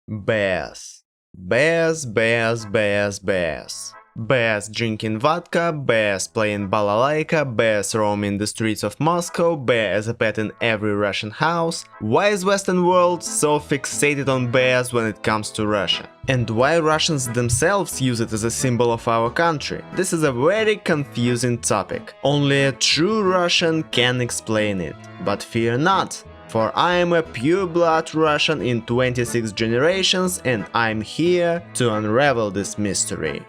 Bears. Bears, bears, bears, bears. Bears drinking vodka, bears playing balalaika, bears roaming the streets of Moscow, bear as a pet in every Russian house. Why is Western world so fixated on bears when it comes to Russia? And why Russians themselves use it as a symbol of our country? This is a very confusing topic. Only a true Russian can explain it. But fear not, for I am a pure-blood Russian in 26 generations and I'm here to unravel this mystery.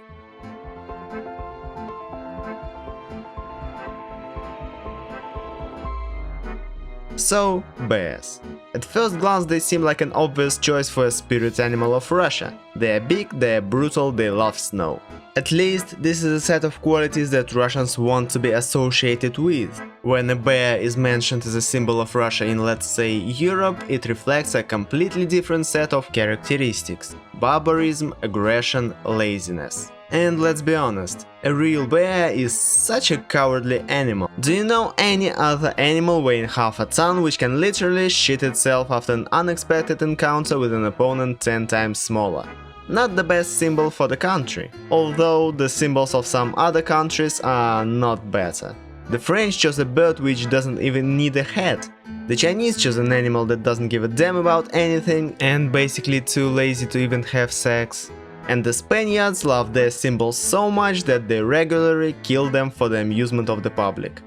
So, bears. At first glance they seem like an obvious choice for a spirit animal of Russia. They are big, they are brutal, they love snow. At least this is a set of qualities that Russians want to be associated with. When a bear is mentioned as a symbol of Russia in, let's say, Europe, it reflects a completely different set of characteristics: barbarism, aggression, laziness. And let's be honest, a real bear is such a cowardly animal. Do you know any other animal weighing half a ton which can literally shit itself after an unexpected encounter with an opponent 10 times smaller? Not the best symbol for the country, although the symbols of some other countries are not better. The French chose a bird which doesn't even need a head. The Chinese chose an animal that doesn't give a damn about anything and basically too lazy to even have sex. And the Spaniards love their symbols so much that they regularly kill them for the amusement of the public.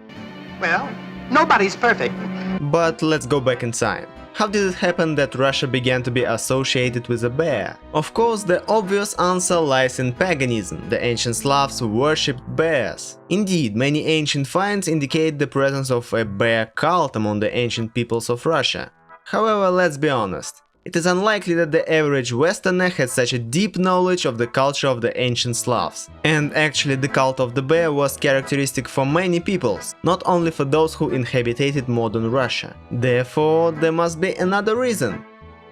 Well, nobody's perfect. But let's go back in time. How did it happen that Russia began to be associated with a bear? Of course, the obvious answer lies in paganism. The ancient Slavs worshipped bears. Indeed, many ancient finds indicate the presence of a bear cult among the ancient peoples of Russia. However, let's be honest. It is unlikely that the average Westerner had such a deep knowledge of the culture of the ancient Slavs. And actually the cult of the bear was characteristic for many peoples, not only for those who inhabited modern Russia. Therefore, there must be another reason.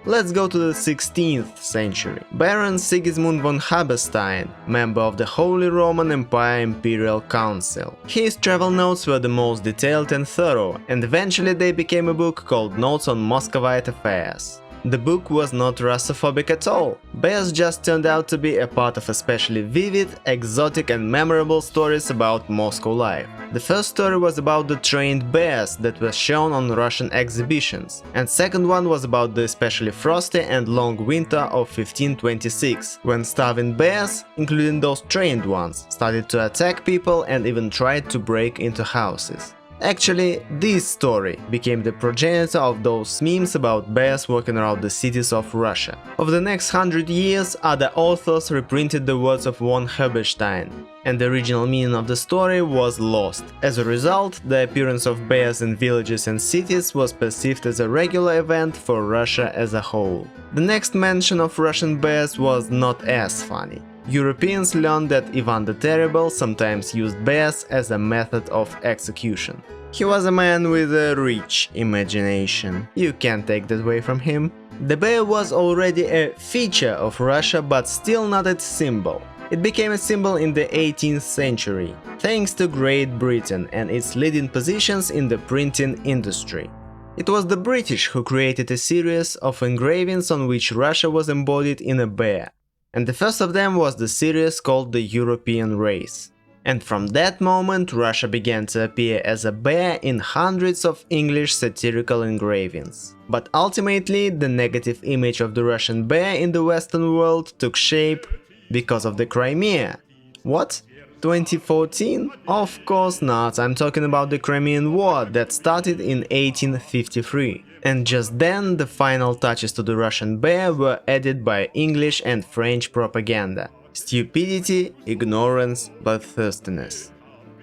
Let's go to the 16th century. Baron Sigismund von Haberstein, member of the Holy Roman Empire Imperial Council. His travel notes were the most detailed and thorough, and eventually they became a book called Notes on Muscovite Affairs. The book was not Russophobic at all. Bears just turned out to be a part of especially vivid, exotic and memorable stories about Moscow life. The first story was about the trained bears that were shown on Russian exhibitions, and second one was about the especially frosty and long winter of 1526, when starving bears, including those trained ones, started to attack people and even tried to break into houses. Actually, this story became the progenitor of those memes about bears walking around the cities of Russia. Over the next 100 years, other authors reprinted the words of von Haberstein, and the original meaning of the story was lost. As a result, the appearance of bears in villages and cities was perceived as a regular event for Russia as a whole. The next mention of Russian bears was not as funny. Europeans learned that Ivan the Terrible sometimes used bears as a method of execution. He was a man with a rich imagination. You can't take that away from him. The bear was already a feature of Russia, but still not its symbol. It became a symbol in the 18th century, thanks to Great Britain and its leading positions in the printing industry. It was the British who created a series of engravings on which Russia was embodied in a bear. And the first of them was the series called the European Race. And from that moment Russia began to appear as a bear in hundreds of English satirical engravings. But ultimately the negative image of the Russian bear in the Western world took shape because of the Crimea. What? 2014? Of course not, I'm talking about the Crimean War that started in 1853. And just then the final touches to the Russian bear were added by English and French propaganda. Stupidity, ignorance, bloodthirstiness.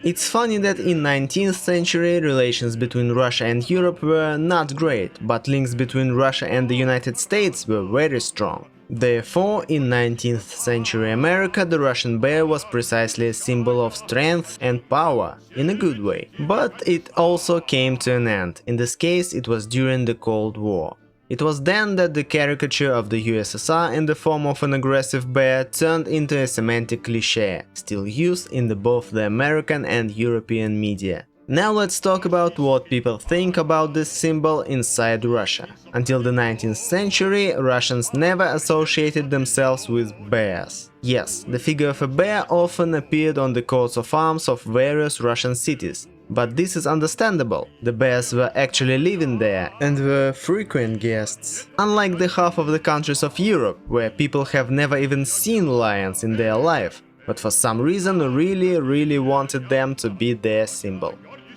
It's funny that in 19th century relations between Russia and Europe were not great, but links between Russia and the United States were very strong. Therefore, in 19th century America, the Russian bear was precisely a symbol of strength and power, in a good way. But it also came to an end. In this case, it was during the Cold War. It was then that the caricature of the USSR in the form of an aggressive bear turned into a semantic cliché, still used in both the American and European media. Now let's talk about what people think about this symbol inside Russia. Until the 19th century, Russians never associated themselves with bears. Yes, the figure of a bear often appeared on the coats of arms of various Russian cities. But this is understandable, the bears were actually living there and were frequent guests. Unlike the half of the countries of Europe, where people have never even seen lions in their life, but for some reason really wanted them to be their symbol.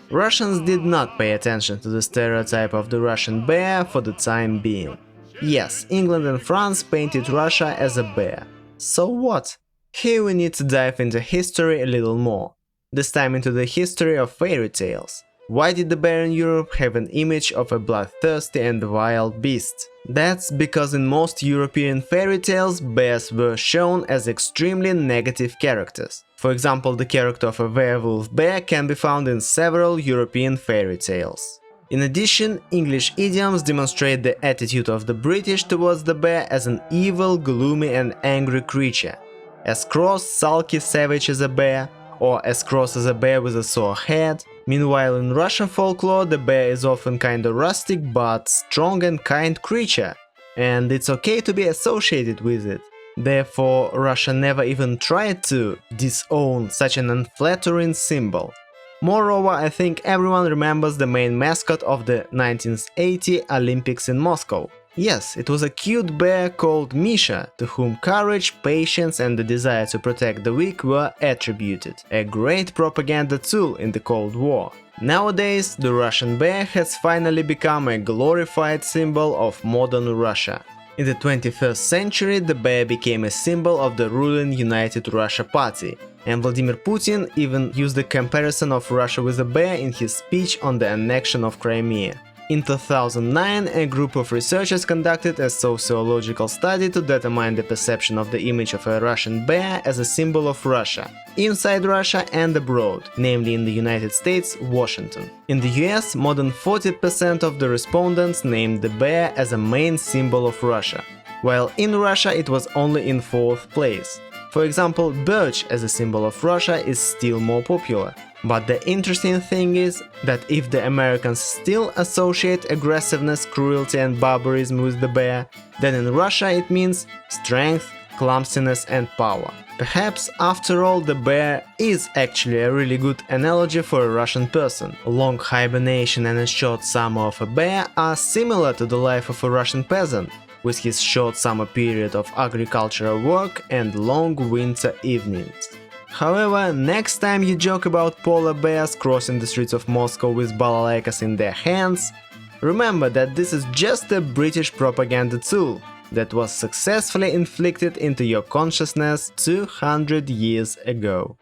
Russians did not pay attention to the stereotype of the Russian bear for the time being. Yes, England and France painted Russia as a bear. So what? Here we need to dive into history a little more. This time into the history of fairy tales. Why did the bear in Europe have an image of a bloodthirsty and wild beast? That's because in most European fairy tales, bears were shown as extremely negative characters. For example, the character of a werewolf bear can be found in several European fairy tales. In addition, English idioms demonstrate the attitude of the British towards the bear as an evil, gloomy and angry creature. As cross, sulky, savage as a bear, or as cross as a bear with a sore head. Meanwhile, in Russian folklore, the bear is often kinda rustic but strong and kind creature, and it's okay to be associated with it. Therefore, Russia never even tried to disown such an unflattering symbol. Moreover, I think everyone remembers the main mascot of the 1980 Olympics in Moscow. Yes, it was a cute bear called Misha, to whom courage, patience and the desire to protect the weak were attributed, a great propaganda tool in the Cold War. Nowadays, the Russian bear has finally become a glorified symbol of modern Russia. In the 21st century, the bear became a symbol of the ruling United Russia Party, and Vladimir Putin even used the comparison of Russia with a bear in his speech on the annexion of Crimea. In 2009, a group of researchers conducted a sociological study to determine the perception of the image of a Russian bear as a symbol of Russia, inside Russia and abroad, namely in the United States, Washington. In the US, more than 40% of the respondents named the bear as a main symbol of Russia, while in Russia it was only in 4th place. For example, birch as a symbol of Russia is still more popular. But the interesting thing is that if the Americans still associate aggressiveness, cruelty and barbarism with the bear, then in Russia it means strength, clumsiness and power. Perhaps after all the bear is actually a really good analogy for a Russian person. Long hibernation and a short summer of a bear are similar to the life of a Russian peasant, with his short summer period of agricultural work and long winter evenings. However, next time you joke about polar bears crossing the streets of Moscow with balalaikas in their hands, remember that this is just a British propaganda tool that was successfully inflicted into your consciousness 200 years ago.